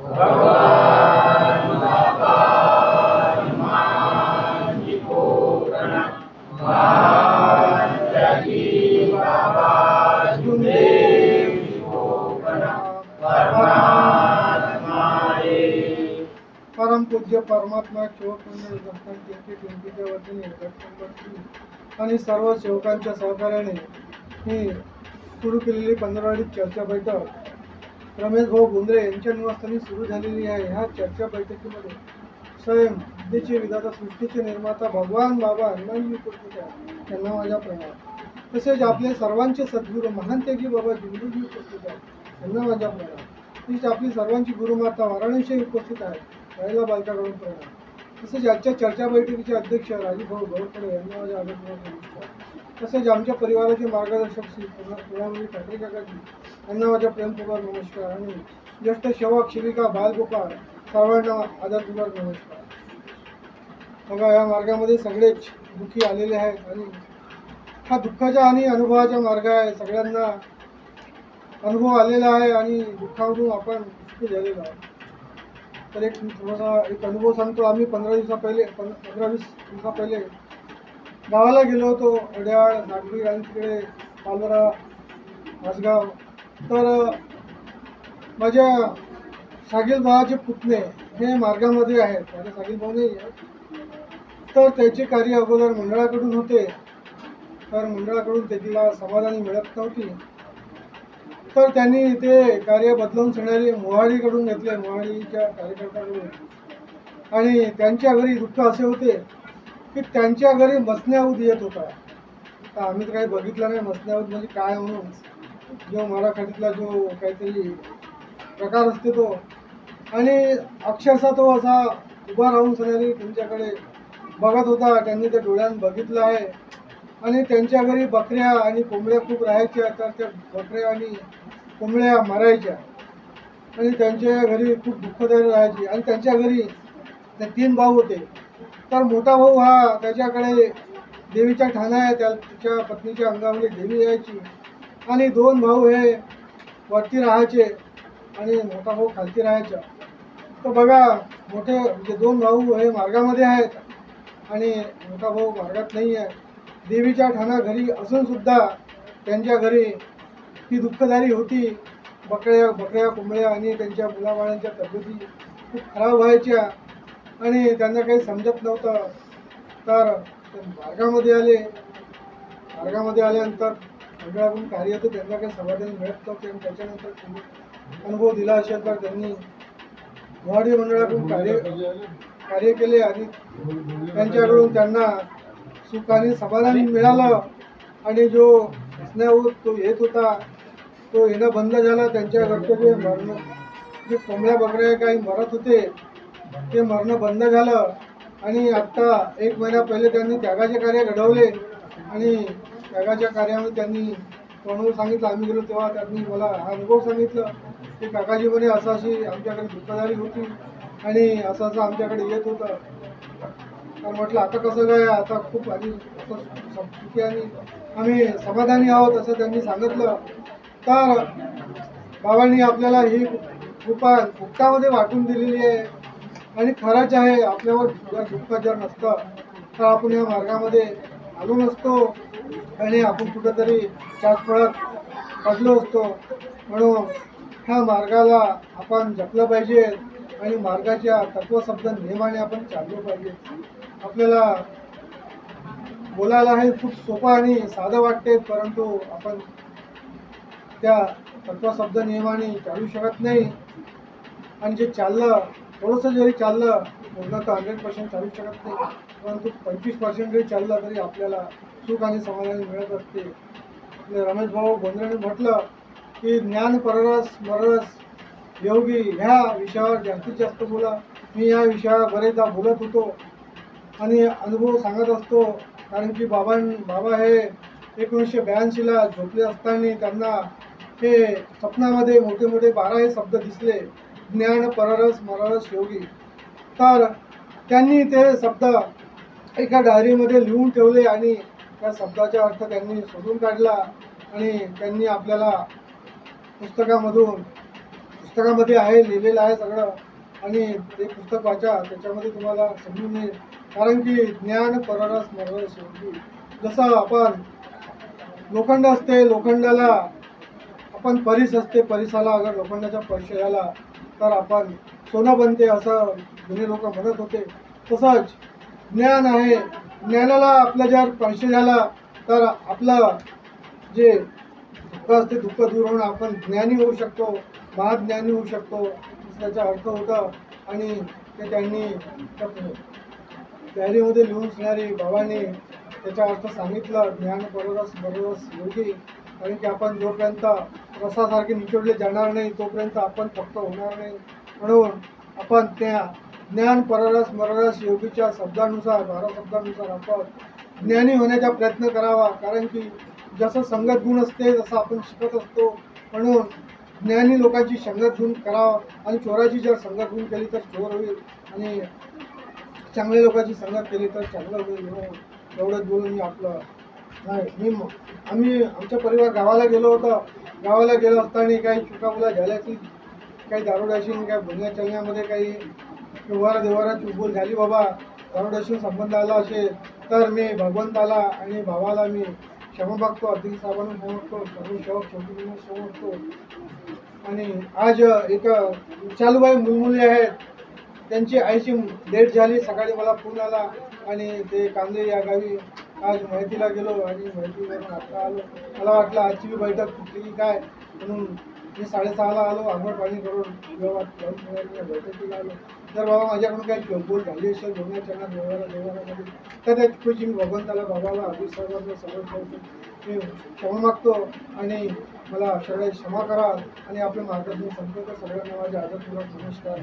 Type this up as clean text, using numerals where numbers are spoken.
परम पूज्य परमात्मा शिवकुंड टिंकीच्या वतीने आणि सर्व सेवकांच्या सहकार्याने ही सुरू केलेली 15वाडी चर्चा बैठक रमेश भाऊ बोंद्रे यांच्या निवासस्थानी सुरू झालेली आहे। ह्या चर्चा बैठकीमध्ये स्वयं विद्येचे विधाता सृष्टीचे निर्माता भगवान बाबा हनुमानजी उपस्थित आहेत, त्यांना माझा प्रणाम। तसेच आपले सर्वांचे सद्गुरू महान तेजी बाबा जिंदूजी उपस्थित आहेत, त्यांना माझा प्रणाम। तसेच आपली सर्वांची गुरुमाता वाराणसी उपस्थित आहेत, त्याला बालकाकडून प्रणाम। तसेच आजच्या चर्चा बैठकीचे अध्यक्ष राजूभाऊ गौरकडे यांना माझा आदरपूर्वक नमस्कार। तसेच आमच्या परिवाराचे मार्गदर्शक श्री पुण्यावरी ठाकरे काकाजी यांना माझा प्रेमपूर्वक नमस्कार आणि ज्येष्ठ सेवक शिविका बालगोपाळ सर्वांना आदरपूर्वक नमस्कार। बघा, या मार्गामध्ये सगळेच दुःखी आलेले आहेत आणि हा दुःखाचा आणि अनुभवाचा मार्ग आहे। सगळ्यांना अनुभव आलेला आहे आणि दुःखावरून आपण सुखी झालेलो आहोत। तर एक अनुभव सांगतो। आम्ही 15-20 दिवसा पहिले गावाला गेलो होतो, अड्याळ नागरी आणि तिकडे पालरा आसगाव। तर माझ्या सागिल भावाचे पुतणे हे मार्गामध्ये आहेत, माझ्या सागिल भाऊ नाही आहेत। तर त्याचे कार्य अगोदर मंडळाकडून होते, तर मंडळाकडून त्याला समाधानी मिळत नव्हती, तर त्यांनी ते कार्य बदलून सगळ्यांनी मोहाडीकडून घेतले, मोहाडीच्या कार्यकर्त्याकडून। आणि त्यांच्या घरी दुःख असे होते की त्यांच्या घरी मसण्याऊद येत होता। तर आम्ही तर काही बघितलं नाही मसण्याऊद म्हणजे काय म्हणून, जो मराठीतला जो काहीतरी प्रकार असते तो, आणि अक्षरशः तो असा उभा राहून सगळ्यांनी त्यांच्याकडे बघत होता। त्यांनी त्या डोळ्यानं बघितलं आहे आणि त्यांच्या घरी बकऱ्या आणि कोंबड्या खूप राहायच्या, तर त्या बकऱ्या आणि कोंबड्या मरायच्या आणि त्यांच्या घरी खूप दुःखदायी राहायची। आणि त्यांच्या घरी 3 भाऊ होते, तर मोठा भाऊ हा त्याच्याकडे देवीचा ठाणा आहे, त्याच्या पत्नीच्या अंगामध्ये देवी यायची आणि 2 भाऊ हे वरती राहायचे आणि मोठा भाऊ खालती राहायचा। तर बघा, मोठे म्हणजे 2 भाऊ हे मार्गामध्ये आहेत आणि मोठा भाऊ मार्गात नाही आहे। देवीच्या ठाणा घरी असून सुद्धा त्यांच्या घरी ही दुःखदारी होती। बकऱ्या कोंबड्या आणि त्यांच्या मुलाबाळांच्या तब्येती खूप खराब व्हायच्या आणि त्यांना काही समजत नव्हतं। तर मार्गामध्ये आल्यानंतर मंडळाकडून कार्य होतं, त्यांना काही समाधान मिळत नव्हते आणि त्याच्यानंतर अनुभव दिला असेल तर त्यांनी मोहाडी मंडळाकडून कार्य केले आणि त्यांच्याकडून त्यांना सुख आणि समाधान मिळालं आणि जो स्नेह तो येत होता तो येणं बंद झालं। त्यांच्या घरचे जे कोंबड्या बकऱ्या काही मरत होते ते मरणं बंद झालं आणि आत्ता 1 महिना पहिले त्यांनी त्यागाचे कार्य घडवले आणि त्यागाच्या कार्यामध्ये त्यांनी अनुभव सांगितलं। आम्ही गेलो तेव्हा त्यांनी मला हा अनुभव सांगितलं की काकाजी म्हणे असं अशी आमच्याकडे दुःखदारी होती आणि असं आमच्याकडे येत होतं। तर म्हटलं आता कसं काय, आता खूप आधी सुखी आणि आम्ही समाधानी आहोत असं त्यांनी सांगितलं। तर बाबांनी आपल्याला ही कृपा दुःखामध्ये वाटून दिलेली आहे आणि खरंच आहे, आपल्यावर जर दुःख जर नसतं तर आपण या मार्गामध्ये आलो नसतो आणि आपण कुठंतरी चाचपळत पडलो असतो। म्हणून ह्या मार्गाला आपण जपलं पाहिजे आणि मार्गाच्या तत्वशब्द नियमाने आपण चाललो पाहिजे। आपल्याला बोलायला हे खूप सोपं आणि साधं वाटते, परंतु आपण त्या तत्वशब्द नियमाने चालू शकत नाही आणि जे चाललं थोडंसं जरी चाललं पूर्ण तर 100% चालू शकत नाही, परंतु 25% जरी चाललं तरी आपल्याला सुख आणि समाधान मिळत असते। आपले रमेश भाऊ बोंद्रेने म्हटलं की ज्ञान पररस मरस योगी ह्या विषयावर जास्तीत जास्त बोला। मी या विषयावर बरेचदा बोलत होतो आणि अनुभव सांगत असतो, कारण की बाबा हे 1982ला झोपले असताना त्यांना हे स्वप्नामध्ये मोठे मोठे 12 हे शब्द दिसले, ज्ञान पररस मरस योगी। तर त्यांनी ते शब्द एका डायरीमध्ये लिहून ठेवले आणि त्या शब्दाचा अर्थ त्यांनी शोधून काढला आणि त्यांनी आपल्याला पुस्तकामधून पुस्तकामध्ये आहे, लिहिलेलं आहे सगळं, आणि ते पुस्तक वाचा, त्याच्यामध्ये तुम्हाला समजून येईल. कारण की ज्ञान पररस मररस योगी. जसं आपण लोखंड असते, लोखंडाला आपण परीस असते, परीसाला अगर लोखंडाचा स्पर्श झाला तर आपण सोनं बनते, असं जुने लोक म्हणत होते. तसंच ज्ञान आहे, ज्ञानाला आपला जर स्पर्श झाला तर आपलं जे दुःख असते दुःख दूर होऊन आपण ज्ञानी होऊ शकतो, महाज्ञानी होऊ शकतो, त्याचा अर्थ होता. आणि ते त्यांनी डायरीमध्ये लिहून असणारी बाबांनी त्याचा अर्थ सांगितलं, ज्ञान पररस बररस योगी. कारण की आपण जोपर्यंत रसासारखे निचोडले जाणार नाही तोपर्यंत आपण फक्त होणार नाही. म्हणून आपण त्या ज्ञान पररस मररस योगीच्या शब्दानुसार 12 शब्दानुसार आपण ज्ञानी होण्याचा प्रयत्न करावा. कारण की जसं संगत गुण असते तसं आपण शिकत असतो. म्हणून ज्ञानी लोकांची संगत गुण करावा, आणि चोराची जर संगत गुण केली तर चोर होईल, आणि चांगल्या लोकांची संगत केली तर चांगलं होईल. एवढंच बोलून मी आपलं नाही आम्ही आमचा परिवार गावाला गेलो होतो. गावाला गेलो असताना काही चुकामुला झाल्याची, काही दारुड्याशी, काही बोलण्या चालण्यामध्ये काही व्यवहारात चुकबोल झाली बाबा, दारुड्याशी संबंध आला असेल तर मी भगवंताला आणि भावाला मी क्षमा मागतो, अतिथी साहेबांना क्षमा मागतो, सर्व सेवक छोटी क्षमा मागतो. आणि आज एक चालूबाई मुलमुली आहेत, त्यांची आईची डेट झाली. सकाळी मला फोन आला आणि ते कांदे या गावी आज माहितीला गेलो आणि माहितीवरून आता आलो. मला वाटलं आजची बैठक कुठली की काय, म्हणून मी 6:30ला आलो. आंघोळ पाणी करून व्यवहार बैठकीला आलो. जर बाबा माझ्याकडून काही चोलबोल झाली असेल बोलण्याच्या व्यवहारामध्ये तर त्या चुकीची मी भगवंताला, बाबाला, अभिष सर्वांना समोर मी क्षमा मागतो. आणि मला सगळ्या क्षमा करा आणि आपले मार्गदर्शन संपवतो. सगळ्यांना माझ्या आदरपूर्वक नमस्कार.